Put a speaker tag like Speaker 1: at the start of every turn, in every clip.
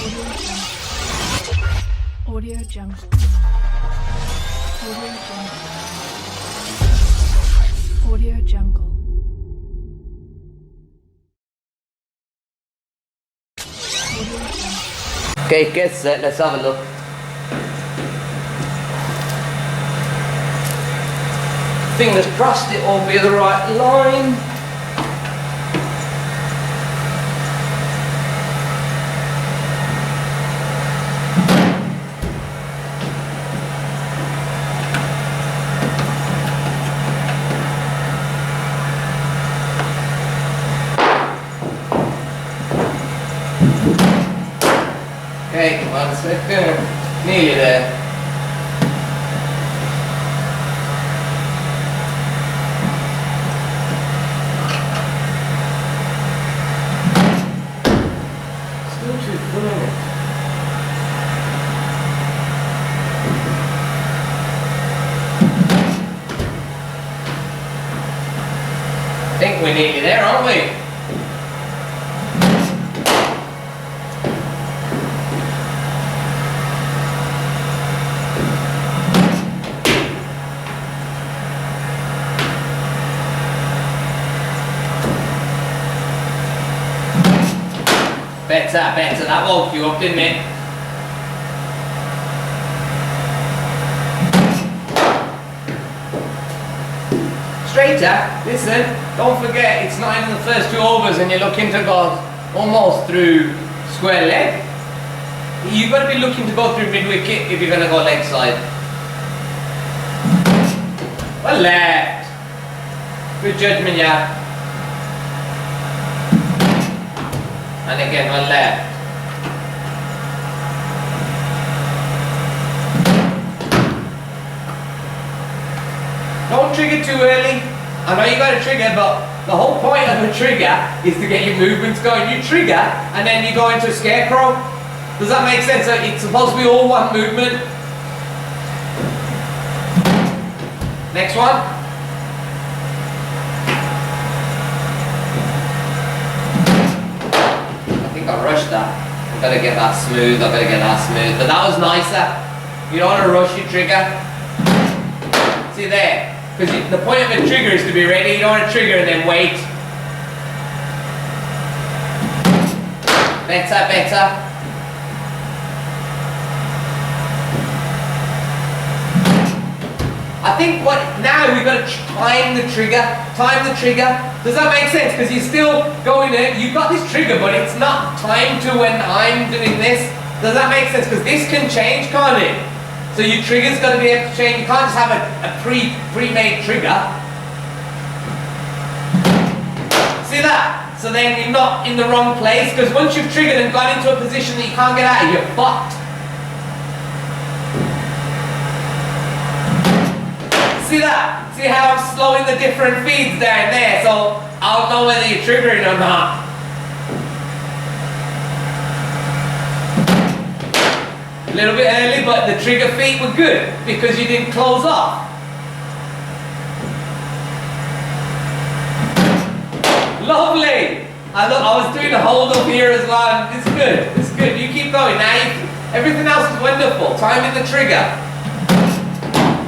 Speaker 1: Audio Jungle. Audio Jungle. Audio Jungle.
Speaker 2: Okay, get set, let's have a look. Fingers crossed it will be the right line. Okay, 1 second. Nearly there. Still too full. I think we're nearly there, aren't we? Better, that woke you up, didn't it? Straighter, listen, don't forget it's not in the first 2 overs and you're looking to go almost through square leg. You've got to be looking to go through mid-wicket if you're going to go leg side. Well left. Good judgment, yeah. And again, one left. Don't trigger too early. I know you got a trigger, but the whole point of a trigger is to get your movements going. You trigger, and then you go into a scarecrow. Does that make sense? So it's supposed to be all one movement. Next one. I rushed that. I've got to get that smooth, I've got to get that smooth. But that was nicer. You don't want to rush your trigger. See there? Because the point of a trigger is to be ready. You don't want to trigger and then wait. Better. I think now we've got to time the trigger. Does that make sense? Because you're still going in, you've got this trigger, but it's not timed to when I'm doing this. Does that make sense? Because this can change, can't it? So your trigger's got to be able to change. You can't just have a pre-made trigger. See that? So then you're not in the wrong place, because once you've triggered and got into a position that you can't get out of, you're fucked. See that? See how I'm slowing the different feeds down there, so I'll know whether you're triggering or not. A little bit early, but the trigger feet were good because you didn't close off. Lovely! I was doing a hold up here as well. It's good. You keep going. Now everything else is wonderful. Timing the trigger.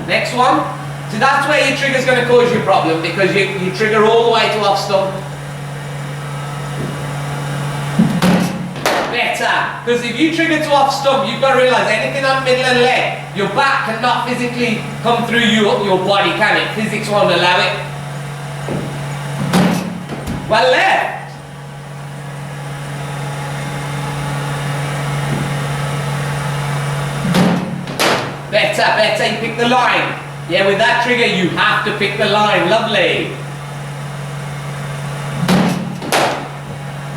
Speaker 2: Next one. So that's where your trigger's going to cause you a problem, because you trigger all the way to off stump. Better, because if you trigger to off stump, you've got to realise anything on middle and leg, your back cannot physically come through your body, can it? Physics won't allow it. Well left. Better, you pick the line. Yeah, with that trigger, you have to pick the line. Lovely.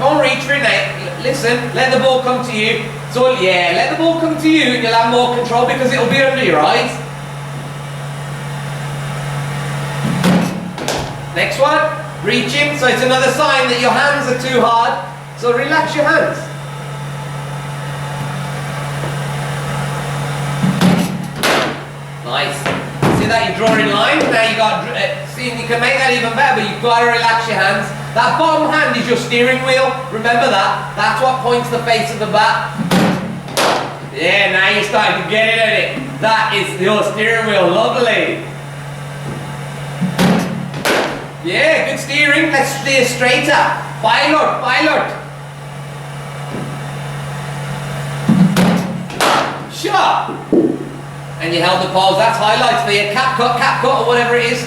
Speaker 2: Don't reach for it, mate. Listen, let the ball come to you. So, yeah, let the ball come to you and you'll have more control because it'll be under your eyes. Next one, reaching. So it's another sign that your hands are too hard. So relax your hands. Nice. See that you're drawing lines? Now you got, see, you can make that even better, but you've got to relax your hands. That bottom hand is your steering wheel. Remember that. That's what points the face of the bat. Yeah, now you're starting to get it at it. That is your steering wheel, lovely. Yeah, good steering. Let's steer straighter. Pilot, pilot. Sure. And you held the poles. That's highlights for your cap cut, or whatever it is.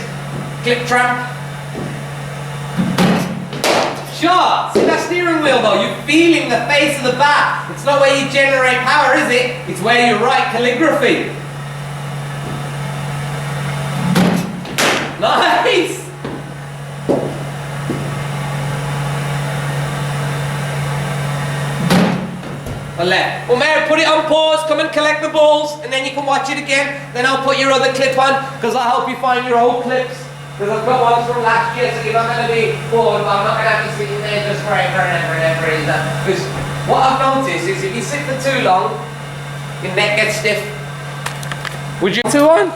Speaker 2: Clip tramp. Sure. See that steering wheel though? You're feeling the face of the bat. It's not where you generate power, is it? It's where you write calligraphy. Nice. Left. Well, Mary, put it on pause, come and collect the balls, and then you can watch it again. Then I'll put your other clip on, because I'll help you find your old clips. Because I've got ones from last year, so you're not going to be bored, but I'm not going to have you sitting there just forever and ever and ever either. Because what I've noticed is if you sit for too long, your neck gets stiff. Would you 2-1?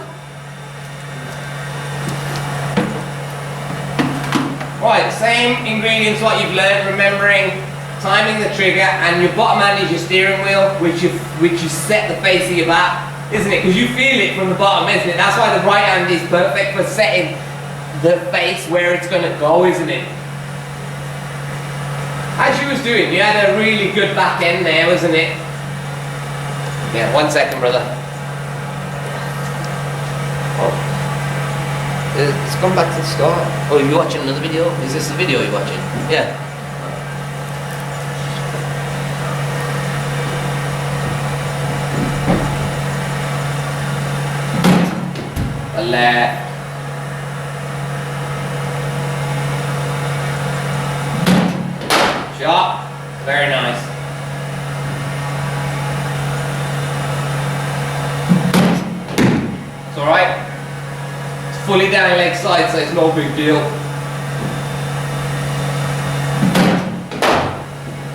Speaker 2: Right, same ingredients what you've learned, remembering timing the trigger, and your bottom hand is your steering wheel, which you set the face of your bat, isn't it? Because you feel it from the bottom, isn't it? That's why the right hand is perfect for setting the face where it's going to go, isn't it? As you was doing, you had a really good back end there, wasn't it? Yeah, 1 second, brother. Oh. It's gone back to the start. Oh, you're watching another video? Is this the video you're watching? Yeah. Left. Shot. Very nice. It's alright. It's fully down leg side, so it's no big deal.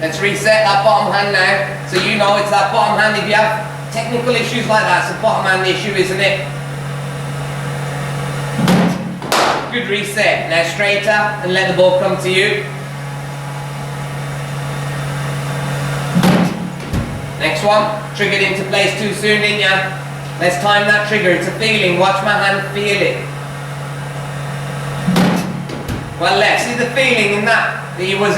Speaker 2: Let's reset that bottom hand now. So you know it's that bottom hand. If you have technical issues like that, it's a bottom hand issue, isn't it? Good reset. Now straighter and let the ball come to you. Next one. Triggered into place too soon, didn't ya? Let's time that trigger. It's a feeling. Watch my hand feel it. Well, let's see the feeling in that you was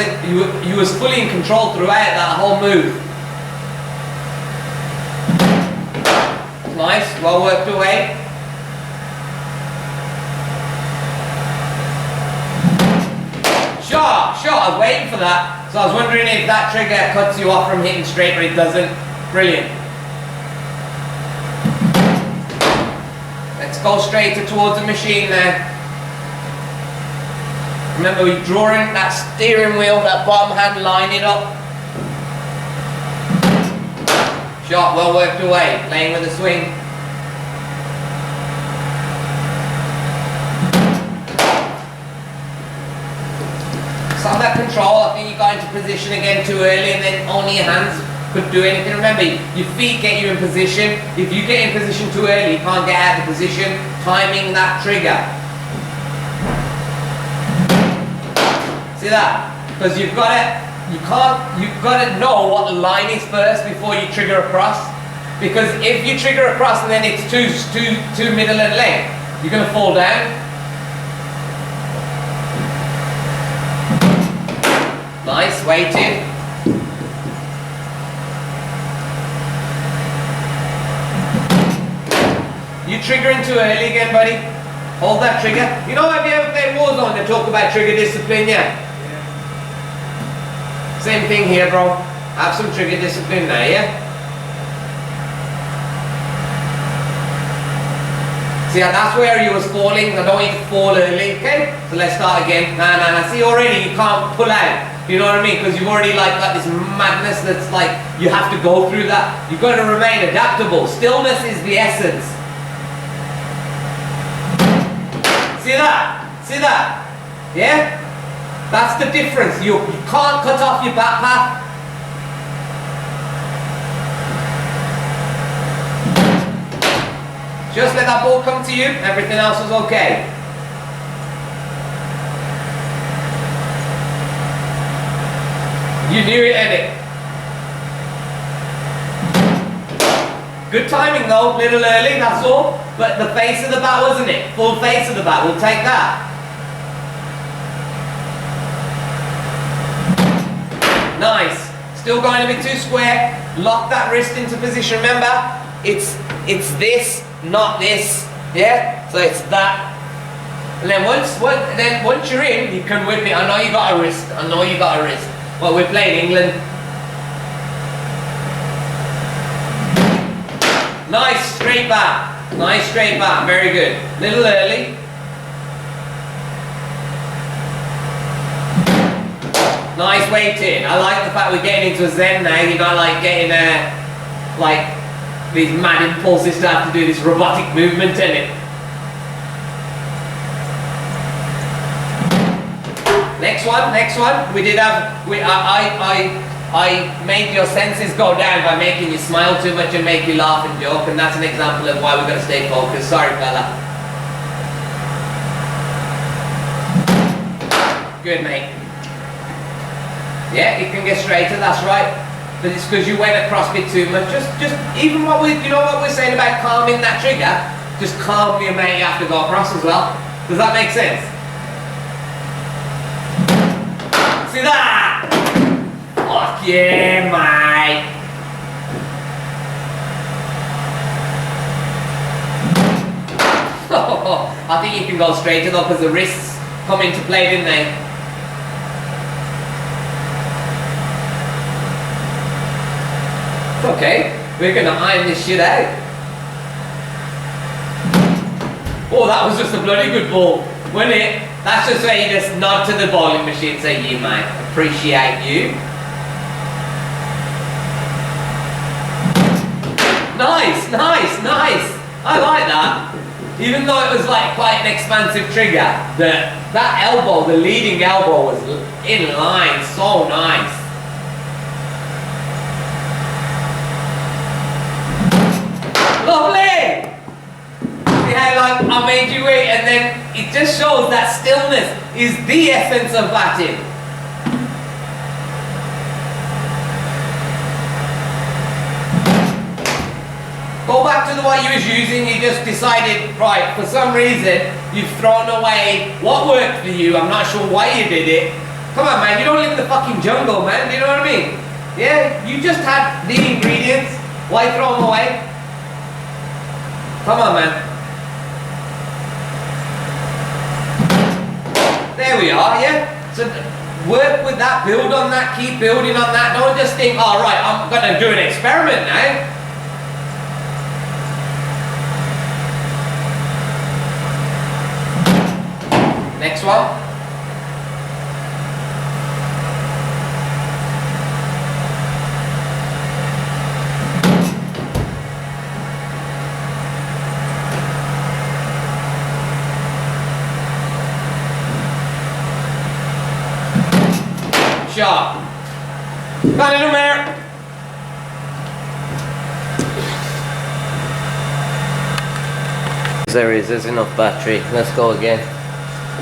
Speaker 2: fully in control throughout that whole move. Nice. Well worked away. Sure, I was waiting for that. So I was wondering if that trigger cuts you off from hitting straight or it doesn't. Brilliant. Let's go straighter towards the machine now. Remember, we're drawing that steering wheel, that bottom hand, line it up. Shot, well worked away, playing with the swing. Some of that control, I think you got into position again too early, and then only your hands could do anything. Remember, your feet get you in position. If you get in position too early, you can't get out of the position. Timing that trigger. See that? Because you've got to know what the line is first before you trigger across. Because if you trigger across and then it's too middle and length, you're going to fall down. Nice, waiting. You triggering too early again, buddy. Hold that trigger. You know, have you ever played Warzone? They talk about trigger discipline, yeah? Same thing here, bro. Have some trigger discipline now, yeah? See, that's where you was falling. I don't want you to fall early, okay? So let's start again. Nah. See, already you can't pull out. You know what I mean? Because you've already like got this madness that's like, you have to go through that. You've got to remain adaptable. Stillness is the essence. See that? See that? Yeah? That's the difference. You can't cut off your back path. Just let that ball come to you. Everything else is okay. You knew it, Eddie. Good timing though, little early, that's all. But the face of the bat, wasn't it? Full face of the bat, we'll take that. Nice. Still going a bit too square. Lock that wrist into position. Remember, it's this, not this. Yeah? So it's that. And then once you're in, you can whip it. I know you got a wrist. I know you got a wrist. Well, we're playing England. Nice straight bat. Nice straight bat. Very good. Little early. Nice weight in. I like the fact we're getting into a Zayn now. You're not like getting like these mad impulses to have to do this robotic movement in it. Next one. We did have. I made your senses go down by making you smile too much and make you laugh and joke, and that's an example of why we've got to stay focused. Sorry, fella. Good, mate. Yeah, it can get straighter, that's right. But it's because you went across a bit too much. Just even what we, you know what we're saying about calming that trigger? Just calm your mate, you have to go across as well. Does that make sense? See that? Fuck yeah, mate. I think you can go straighter though because the wrists come into play, didn't they? Okay, we're gonna iron this shit out. Oh, that was just a bloody good ball, wasn't it? That's just where you just nod to the bowling machine and say, "You mate, appreciate you." Nice. I like that. Even though it was like quite an expansive trigger, that elbow, the leading elbow, was in line. So nice. Lovely! See how like I made you wait, and then it just shows that stillness is the essence of batting. Go back to the way you was using, you just decided, right, for some reason, you've thrown away what worked for you, I'm not sure why you did it. Come on man, you don't live in the fucking jungle, man, do you know what I mean? Yeah, you just had the ingredients, why throw them away? Come on, man. There we are, yeah? So work with that, build on that, keep building on that. Don't just think, oh, right, I'm going to do an experiment now. Next one. Shot. Got it in there. There's enough battery. Let's go again.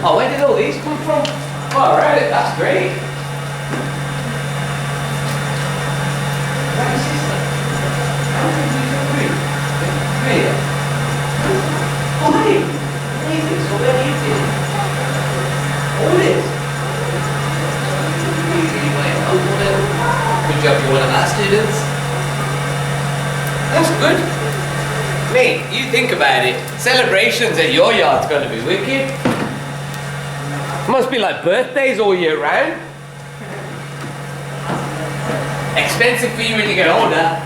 Speaker 2: Oh, where did all these come from? Oh, right, that's great. Good job, you're one of our students. That's good. Mate, you think about it. Celebrations at your yard's going to be wicked. Must be like birthdays all year round. Expensive for you when you get older.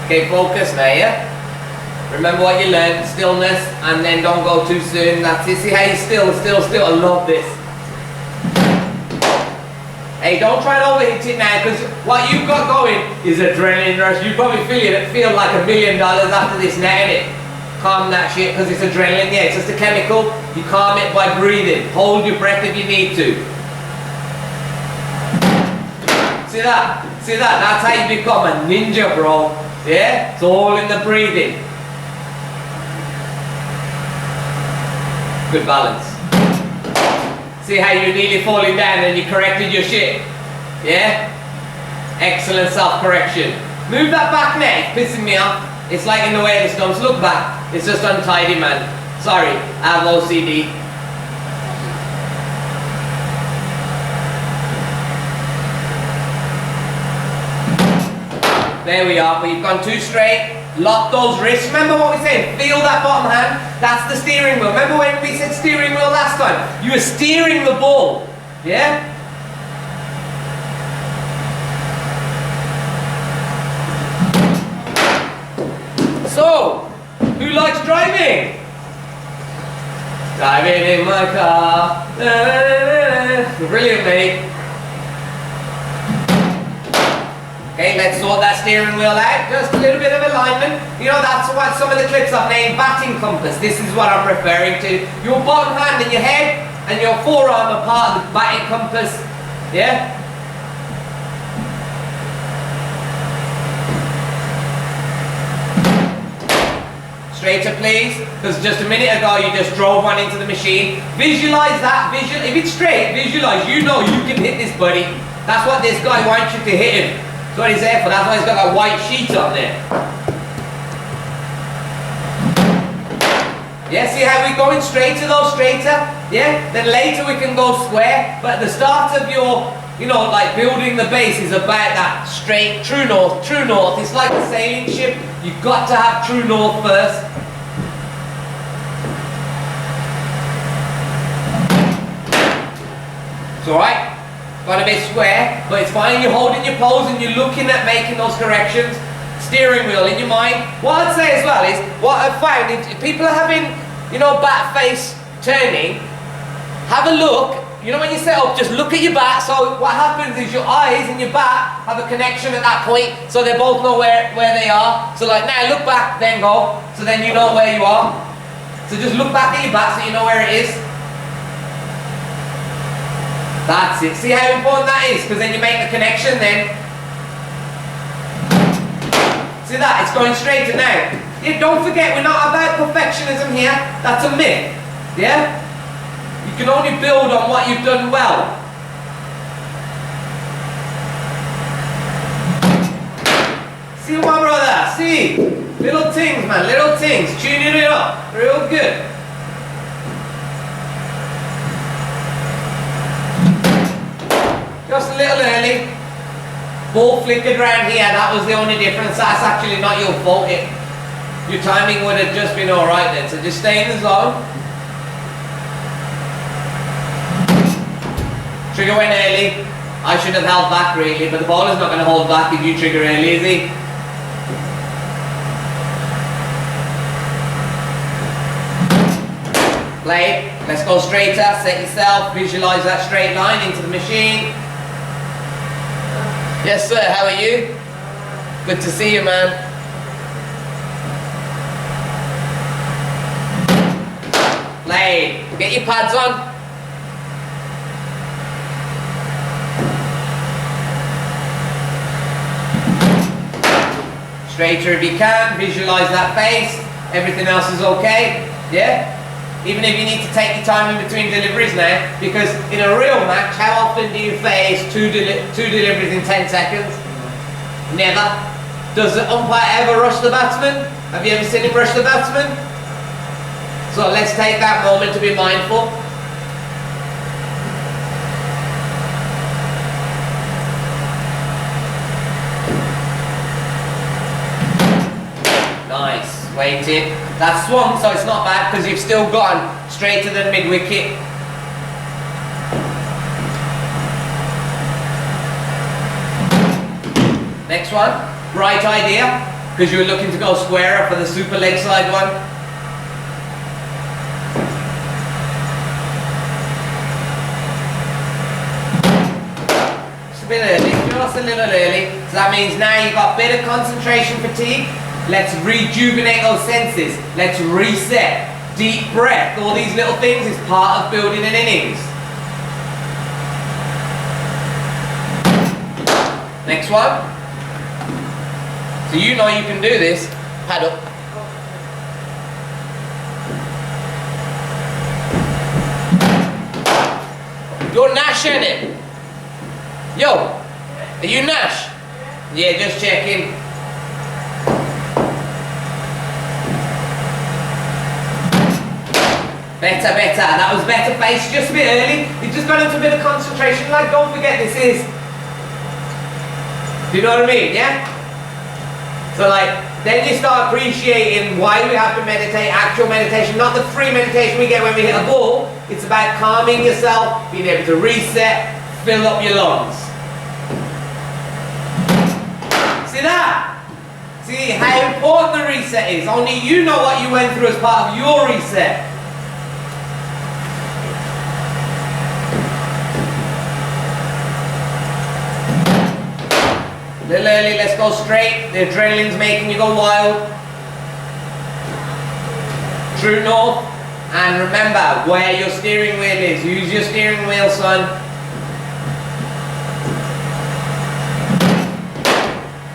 Speaker 2: Okay, focus now, yeah? Remember what you learned, stillness, and then don't go too soon. That's it. See how you still. I love this. Hey, don't try and overhit it now, because what you've got going is adrenaline rush. You probably feel like $1 million after this now, innit? Calm that shit, because it's adrenaline. Yeah, it's just a chemical. You calm it by breathing. Hold your breath if you need to. See that? See that? That's how you become a ninja, bro. Yeah? It's all in the breathing. Good balance. See how you're nearly falling down and you corrected your shit? Yeah? Excellent self-correction. Move that back neck, pissing me off. It's like in the way of the stumps. Look back. It's just untidy, man. Sorry, I have OCD. There we are, but you've gone too straight. Lock those wrists. Remember what we said? Feel that bottom hand. That's the steering wheel. Remember when we said steering wheel last time? You were steering the ball. Yeah? So, who likes driving? Driving in my car. Brilliant, mate. Okay, let's sort that steering wheel out. Just a little bit of alignment. You know, that's what some of the clips I've named batting compass. This is what I'm referring to. Your bottom hand and your head and your forearm are part of the batting compass. Yeah? Straighter, please, because just a minute ago you just drove one into the machine. Visualize that. If it's straight, visualize. You know you can hit this, buddy. That's what this guy wants you to hit him. That's what he's there for. That's why he's got that white sheet on there. Yeah, see how we're going straighter though, straighter? Yeah? Then later we can go square. But at the start of your, you know, like building the base is about that straight, true north, true north. It's like a sailing ship. You've got to have true north first. It's alright. Got a bit square, but it's fine. You're holding your pose and you're looking at making those corrections. Steering wheel in your mind. What I'd say as well is, what I've found, if people are having, you know, bat face turning, have a look. You know when you set up, just look at your bat. So what happens is your eyes and your bat have a connection at that point, so they both know where they are. So like now, look back, then go. So then you know where you are. So just look back at your bat so you know where it is. That's it. See how important that is? Because then you make the connection then. See that? It's going straighter now. Yeah, don't forget, we're not about perfectionism here. That's a myth. Yeah? You can only build on what you've done well. See my brother? See? Little things, man. Little things. Tuning it up. Real good. Just a little early. Ball flickered around here. That was the only difference. That's actually not your fault. Your timing would have just been alright then. So just stay in the zone. Trigger went early. I should have held back really, but the ball is not going to hold back if you trigger early, is he? Play. Let's go straighter. Set yourself. Visualize that straight line into the machine. Yes, sir. How are you? Good to see you, man. Play. Get your pads on. Straighter if you can. Visualize that face. Everything else is okay. Yeah? Even if you need to take your time in between deliveries now, because in a real match, how often do you face two deliveries in 10 seconds? Never. Does the umpire ever rush the batsman? Have you ever seen him rush the batsman? So let's take that moment to be mindful. Nice. Waited. That's swung, so it's not bad because you've still gone straighter than mid-wicket. Next one. Right idea, because you were looking to go squarer for the super leg side one. Just a bit early, just a little early. So that means now you've got a bit of concentration fatigue. Let's rejuvenate those senses. Let's reset. Deep breath. All these little things is part of building an innings. Next one. So you know you can do this. Pad up. You're Nash, ain't it? Yo, are you Nash? Yeah, just checking. Better, better. That was better face. Just a bit early. You just got into a bit of concentration. Like, don't forget this is. Do you know what I mean? Yeah? So like, then you start appreciating why we have to meditate, actual meditation, not the free meditation we get when we hit a ball. It's about calming yourself, being able to reset, fill up your lungs. See that? See how important the reset is. Only you know what you went through as part of your reset. A little early, let's go straight. The adrenaline's making you go wild. True north. And remember where your steering wheel is. Use your steering wheel, son.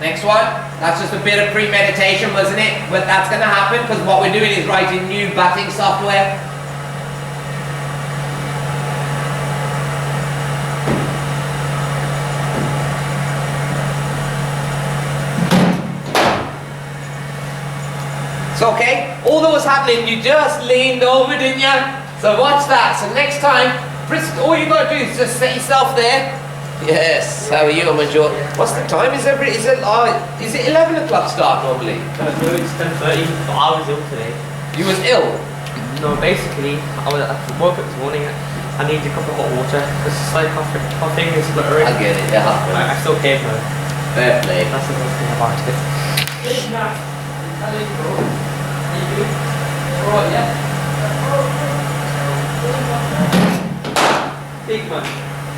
Speaker 2: Next one. That's just a bit of premeditation, wasn't it? But that's going to happen because what we're doing is writing new batting software. Okay, all that was happening, you just leaned over, didn't you? So watch that. So next time, all you got to do is just set yourself there. Yes, how are you, Amajor? What's the time? Is it 11 o'clock start normally?
Speaker 3: No, it's 10:30, but I was ill today.
Speaker 2: You was ill?
Speaker 3: No, basically, I woke up this morning, I needed a cup of hot water. It's just like my fingers sputtering.
Speaker 2: I get it, yeah.
Speaker 3: I still came though.
Speaker 2: Fair play.
Speaker 3: That's the worst thing about it.
Speaker 2: Alright, yeah?
Speaker 3: Big man,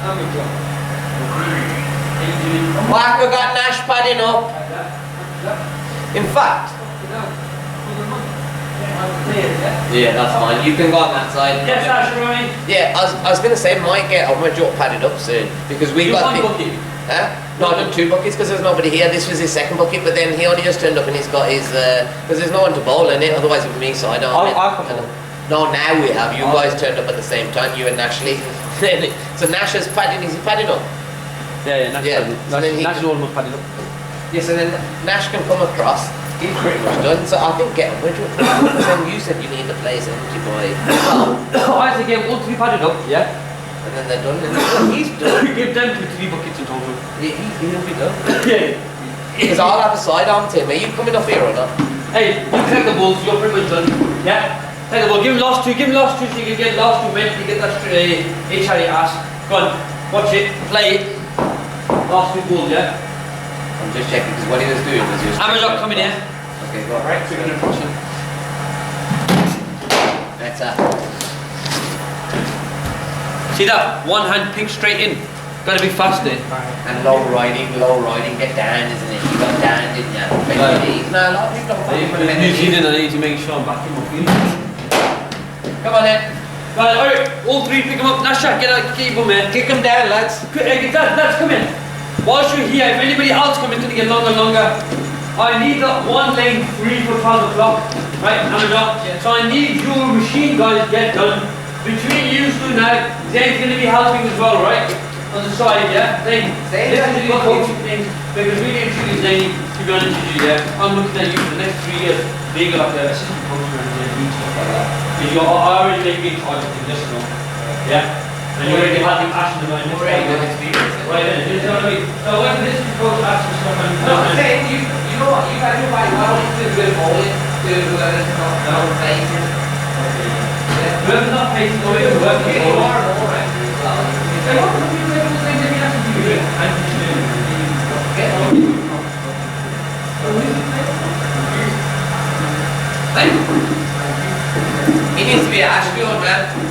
Speaker 3: I'm a job.
Speaker 2: Mark, we got Nash padding up. In fact, yeah, that's fine. You can go on that side.
Speaker 3: Yes, Nash, right?
Speaker 2: Yeah, I was going to say, might get on my jaw padded up soon because we got the. Huh? No, I've done 2 buckets because there's nobody here. This was his second bucket, but then he only just turned up and he's got his because there's no one to bowl in it. Otherwise, it would be me, so I don't. No, now we have. You guys turned up at the same time. You and Ashley. So Nash is padding. Is he padded up?
Speaker 3: Yeah, Nash.
Speaker 2: Yeah. So then
Speaker 3: Nash is almost padded up.
Speaker 2: Yeah, so then Nash can come across. He's pretty much done. So I think get him. Then you said you need the place, empty boy.
Speaker 3: I said give all 3 padded up. Yeah.
Speaker 2: And then they're done. He's done.
Speaker 3: Give them 3 buckets in total.
Speaker 2: Yeah, he'll be done.
Speaker 3: Yeah.
Speaker 2: Because I'll have a side arm, Tim. Are you coming up here or not?
Speaker 3: Hey, you take the balls, you're pretty much done. Yeah? Take the ball, give him last 2 so you can get last 2 minutes, you get that HRE ass. Go on, watch it, play it. Last 2 balls, yeah?
Speaker 2: I'm just checking because what he was doing was he was.
Speaker 3: Amazon coming here.
Speaker 2: Okay, go on. Right, so we're going to push him. Better.
Speaker 3: See that? One hand pick straight in. Gotta be faster.
Speaker 2: And low riding, get down, isn't it? You got down, didn't you? No, a lot of people don't.
Speaker 3: New Zealand, I need to make sure I'm back in my field.
Speaker 2: Come on then.
Speaker 3: Right, alright, all 3 pick them up. Nasha, keep them in.
Speaker 2: Kick them down, lads.
Speaker 3: Lads, come in. Whilst you're here, if anybody else comes, it's gonna get longer and longer. I need that 1 lane free for 12 o'clock. Right, Amazon. Yeah. So I need your machine guys to get done. Between you two now, Zayn's going to be helping as well, right? On the side, yeah? Zayn, this is the coaching thing, because really and truly, Zayn, to be honest with you, yeah? I'm looking at you for the next 3 years, being like an assistant coach and stuff like that. Because you're already making targets in this one, yeah? And you already had the passion about it.
Speaker 2: Already got experience.
Speaker 3: Right then, you know what I mean? So when the assistant coach asks for stuff,
Speaker 2: No, I'm saying, you know what, you guys are right, why don't you do a bit of bowling, do whoever's not facing.
Speaker 3: whoever's not facing the way to work with
Speaker 2: You are more angry as well.
Speaker 3: Hey, what the people that will say they have to do it? And
Speaker 2: Get on. He needs to be a Ashfield man.